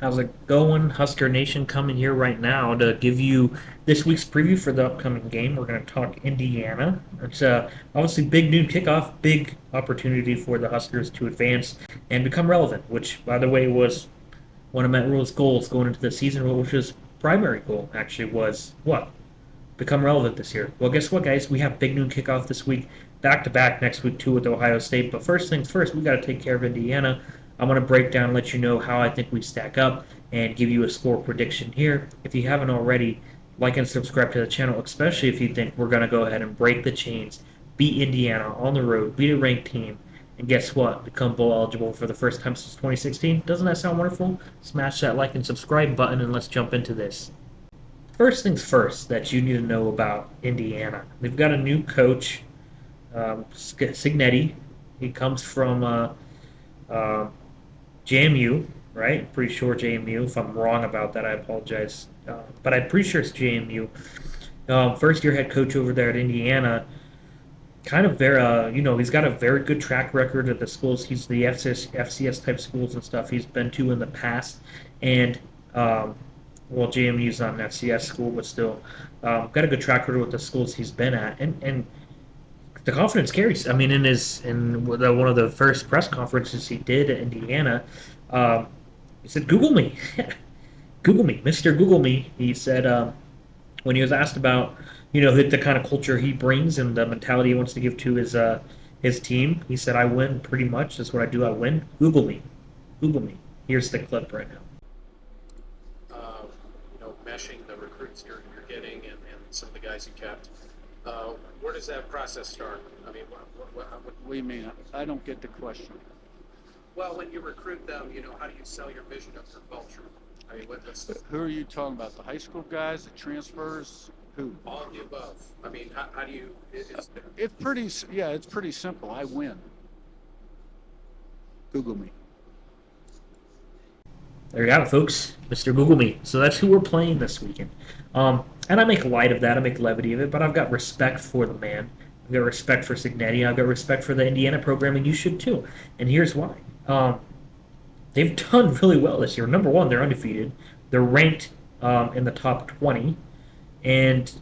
How's it going? Husker Nation coming here right now to give you this week's preview for the upcoming game. We're going to talk Indiana. It's obviously big noon kickoff, big opportunity for the Huskers to advance and become relevant, which, by the way, was one of Matt Rule's goals going into the season, which was primary goal, actually, was what? Become relevant this year. Well, guess what, guys? We have big noon kickoff this week, back to back next week too with Ohio State. But first things first, we got to take care of Indiana. I'm going to break down, let you know how I think we stack up, and give you a score prediction here. If you haven't already, like and subscribe to the channel, especially if you think we're going to go ahead and break the chains, beat Indiana on the road, beat a ranked team, and guess what? Become bowl eligible for the first time since 2016. Doesn't that sound wonderful? Smash that like and subscribe button, and let's jump into this. First things first that you need to know about Indiana. They've got a new coach, Signetti. He comes from uh, JMU, right? Pretty sure JMU. If I'm wrong about that, I apologize. But I'm pretty sure it's JMU. First year head coach over there at Indiana. Kind of very, he's got a very good track record at the schools. He's the FCS type schools and stuff he's been to in the past. And well, JMU's not an FCS school, but still got a good track record with the schools he's been at, and the confidence carries. I mean, in one of the first press conferences he did at Indiana, he said, "Google me, Google me, Mister Google me." He said when he was asked about the kind of culture he brings and the mentality he wants to give to his team, he said, "I win pretty much. That's what I do. I win. Google me, Google me." Here's the clip right now. Meshing the recruits you're getting and some of the guys you kept. Where does that process start? I mean, What do you mean? I don't get the question. well, when you recruit them, how do you sell your vision of your culture? I mean, what's Who are you talking about? The high school guys, the transfers? Who? all of the above? I mean, how do you? It's pretty simple. I win. Google me. There you have it, folks. Mr. Google Me. So that's who we're playing this weekend. And I make light of that. I make levity of it. But I've got respect for the man. I've got respect for Signetti. I've got respect for the Indiana program, and you should too. And here's why. They've done really well this year. Number one, they're undefeated. They're ranked in the top 20. And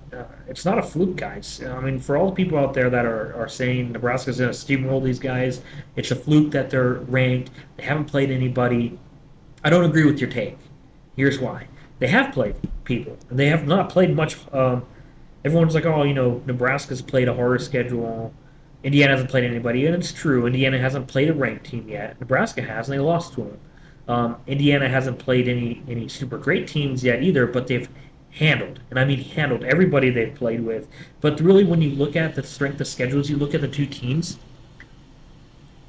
it's not a fluke, guys. I mean, for all the people out there that are saying Nebraska's going to steamroll these guys, it's a fluke that they're ranked. They haven't played anybody. I don't agree with your take. Here's why. They have played people. And they have not played much. Everyone's like, oh, Nebraska's played a harder schedule. Indiana hasn't played anybody. And it's true. Indiana hasn't played a ranked team yet. Nebraska has, and they lost to them. Indiana hasn't played any super great teams yet either, but they've handled, and I mean handled, everybody they've played with. But really, when you look at the strength of schedules, you look at the two teams,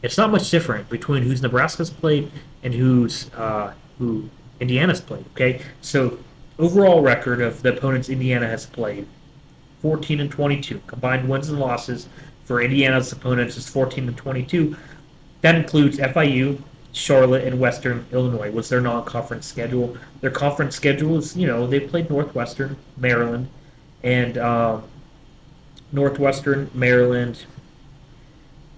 it's not much different between who's Nebraska's played and who Indiana's played. Okay, so overall record of the opponents Indiana has played, 14 and 22. Combined wins and losses for Indiana's opponents is 14 and 22. That includes FIU, Charlotte, and Western Illinois was their non-conference schedule. Their conference schedule is, they played Northwestern, Maryland, and Northwestern, Maryland,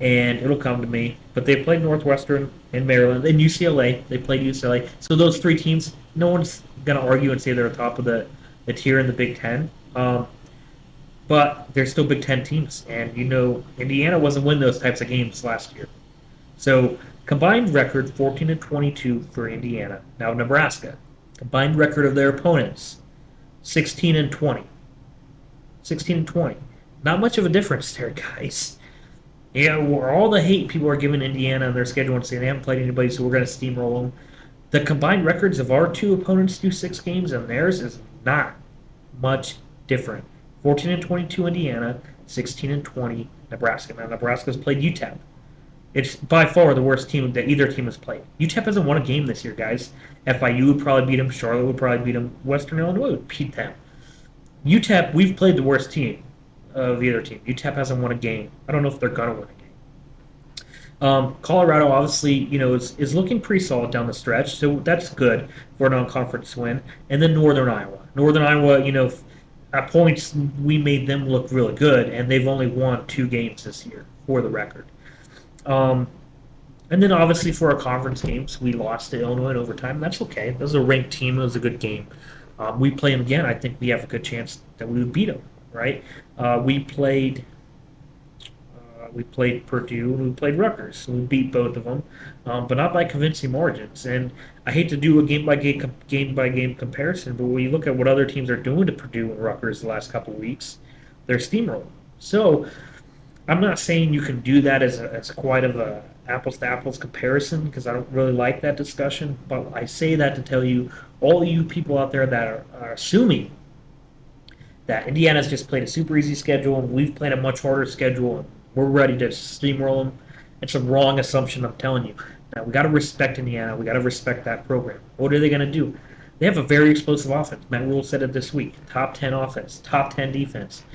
and it'll come to me. But they played Northwestern and Maryland and UCLA. They played UCLA. So those three teams, no one's going to argue and say they're top of the tier in the Big Ten. But they're still Big Ten teams. And, Indiana wasn't winning those types of games last year. So combined record 14 and 22 for Indiana. Now Nebraska, combined record of their opponents 16 and 20. 16 and 20. Not much of a difference there, guys. Yeah, all the hate people are giving Indiana and their schedule and saying they haven't played anybody, so we're going to steamroll them. The combined records of our two opponents through 6 games and theirs is not much different. 14 and 22 Indiana, 16 and 20 Nebraska. Now Nebraska's played UTEP. It's by far the worst team that either team has played. UTEP hasn't won a game this year, guys. FIU would probably beat them. Charlotte would probably beat them. Western Illinois would beat them. UTEP, we've played the worst team of either team. UTEP hasn't won a game. I don't know if they're going to win a game. Colorado, obviously, is looking pretty solid down the stretch, so that's good for a non-conference win. And then Northern Iowa. Northern Iowa, at points, we made them look really good, and they've only won 2 games this year, for the record. And then obviously for our conference games, we lost to Illinois in overtime. That's okay. That was a ranked team. It was a good game. We play them again. I think we have a good chance that we would beat them. Right? We played. We played Purdue and we played Rutgers. We beat both of them, but not by convincing margins. And I hate to do a game by game comparison, but when you look at what other teams are doing to Purdue and Rutgers the last couple of weeks, they're steamrolling. So I'm not saying you can do that as quite of a apples to apples comparison because I don't really like that discussion. But I say that to tell you, all you people out there that are assuming that Indiana's just played a super easy schedule and we've played a much harder schedule and we're ready to steamroll them. It's a wrong assumption, I'm telling you. Now, we got to respect Indiana. We got to respect that program. What are they going to do? They have a very explosive offense. Matt Rule said it this week. Top 10 offense, top 10 defense.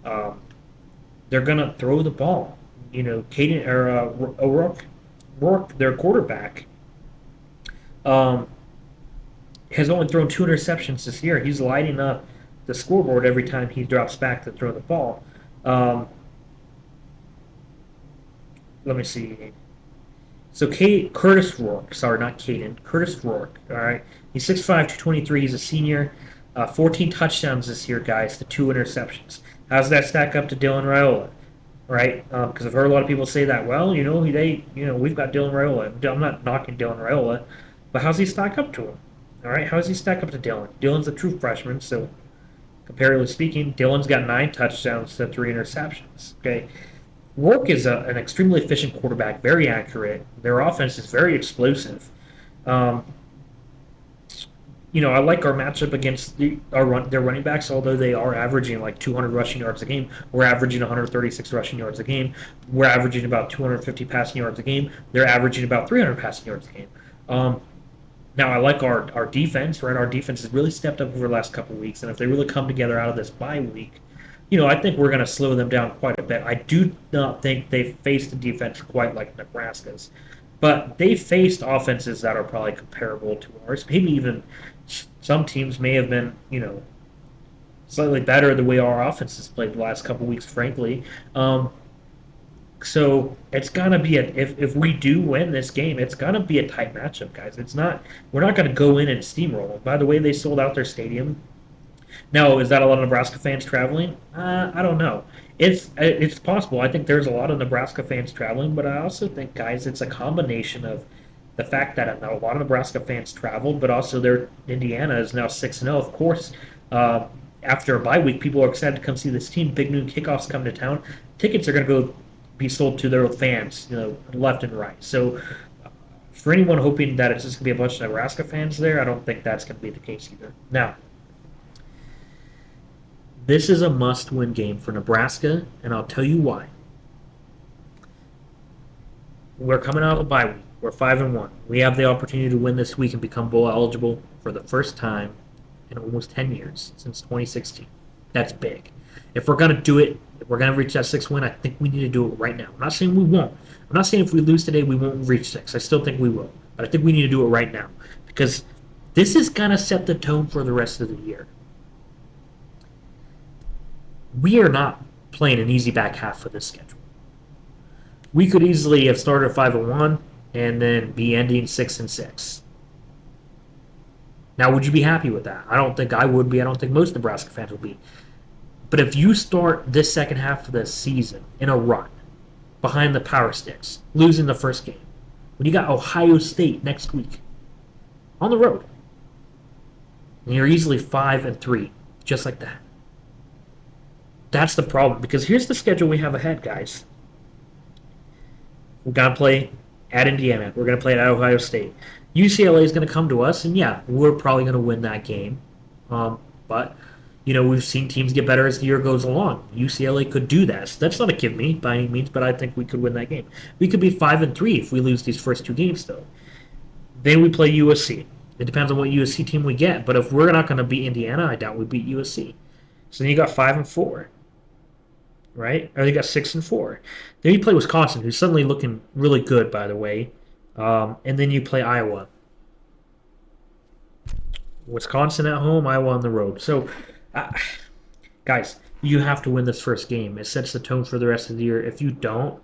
They're going to throw the ball. You know, Caden or Rourke, their quarterback, has only thrown 2 interceptions this year. He's lighting up the scoreboard every time he drops back to throw the ball. Let me see. So Curtis Rourke, sorry, not Caden, Curtis Rourke, all right? He's 6'5", 223. He's a senior. 14 touchdowns this year, guys, to 2 interceptions. How does that stack up to Dylan Raiola, right? Because I've heard a lot of people say that. Well, we've got Dylan Raiola. I'm not knocking Dylan Raiola, but how's he stack up to him? All right, how does he stack up to Dylan? Dylan's a true freshman, so comparatively speaking, Dylan's got 9 touchdowns to 3 interceptions. Okay. Rourke is an extremely efficient quarterback, very accurate. Their offense is very explosive. I like our matchup against their running backs, although they are averaging like 200 rushing yards a game. We're averaging 136 rushing yards a game. We're averaging about 250 passing yards a game. They're averaging about 300 passing yards a game. Now, I like our defense, right? Our defense has really stepped up over the last couple of weeks, and if they really come together out of this bye week, I think we're going to slow them down quite a bit. I do not think they've faced a defense quite like Nebraska's, but they faced offenses that are probably comparable to ours. Maybe even some teams may have been, slightly better the way our offense has played the last couple of weeks, frankly. So it's gonna be if we do win this game, it's gonna be a tight matchup, guys. We're not gonna go in and steamroll. By the way, they sold out their stadium. Now, is that a lot of Nebraska fans traveling? I don't know. It's possible. I think there's a lot of Nebraska fans traveling, but I also think, guys, it's a combination of the fact that a lot of Nebraska fans traveled, but also Indiana is now 6-0. Of course, after a bye week, people are excited to come see this team. Big Noon Kickoff's coming to town. Tickets are going to go be sold to their fans, left and right. So for anyone hoping that it's just going to be a bunch of Nebraska fans there, I don't think that's going to be the case either. Now, this is a must-win game for Nebraska, and I'll tell you why. We're coming out of a bye week. We're 5-1. We have the opportunity to win this week and become bowl eligible for the first time in almost 10 years, since 2016. That's big. If we're going to do it, if we're going to reach that 6th win, I think we need to do it right now. I'm not saying we won't. I'm not saying if we lose today, we won't reach 6. I still think we will. But I think we need to do it right now. Because this is going to set the tone for the rest of the year. We are not playing an easy back half for this schedule. We could easily have started 5-1 and then be ending 6-6. Now, would you be happy with that? I don't think I would be. I don't think most Nebraska fans would be. But if you start this second half of the season in a run, behind the power sticks, losing the first game, when you got Ohio State next week, on the road, and you're easily 5-3, just like that. That's the problem, because here's the schedule we have ahead, guys. We're going to play at Indiana. We're going to play at Ohio State. UCLA is going to come to us, and yeah, we're probably going to win that game. But, we've seen teams get better as the year goes along. UCLA could do that. So that's not a give me by any means, but I think we could win that game. We could be 5-3 if we lose these first 2 games, though. Then we play USC. It depends on what USC team we get, but if we're not going to beat Indiana, I doubt we beat USC. So then you got 5-4. Right? Or they got 6-4. Then you play Wisconsin, who's suddenly looking really good, by the way. And then you play Iowa. Wisconsin at home, Iowa on the road. So, guys, you have to win this first game. It sets the tone for the rest of the year. If you don't,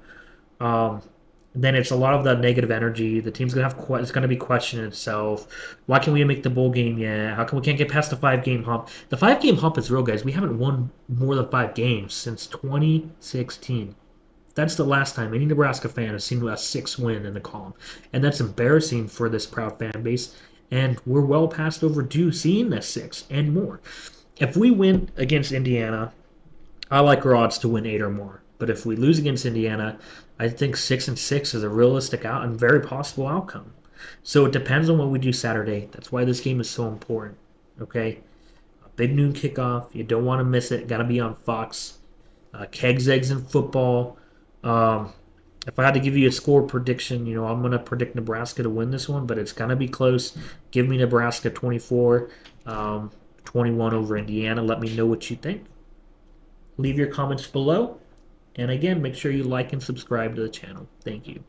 then it's a lot of the negative energy. The team's gonna have it's gonna be questioning itself. Why can't we make the bowl game yet? How come we can't get past the 5 game hump? The 5 game hump is real, guys. We haven't won more than 5 games since 2016. That's the last time any Nebraska fan has seen a 6 win in the column, and that's embarrassing for this proud fan base. And we're well past overdue seeing this 6 and more. If we win against Indiana, I like our odds to win 8 or more. But if we lose against Indiana, I think 6-6 is a realistic out and very possible outcome. So it depends on what we do Saturday. That's why this game is so important. Okay, a big noon kickoff. You don't want to miss it. Got to be on Fox. Kegs, eggs, and football. Um, if I had to give you a score prediction, I'm going to predict Nebraska to win this one, but it's going to be close. Give me Nebraska 24, 21 over Indiana. Let me know what you think. Leave your comments below. And again, make sure you like and subscribe to the channel. Thank you.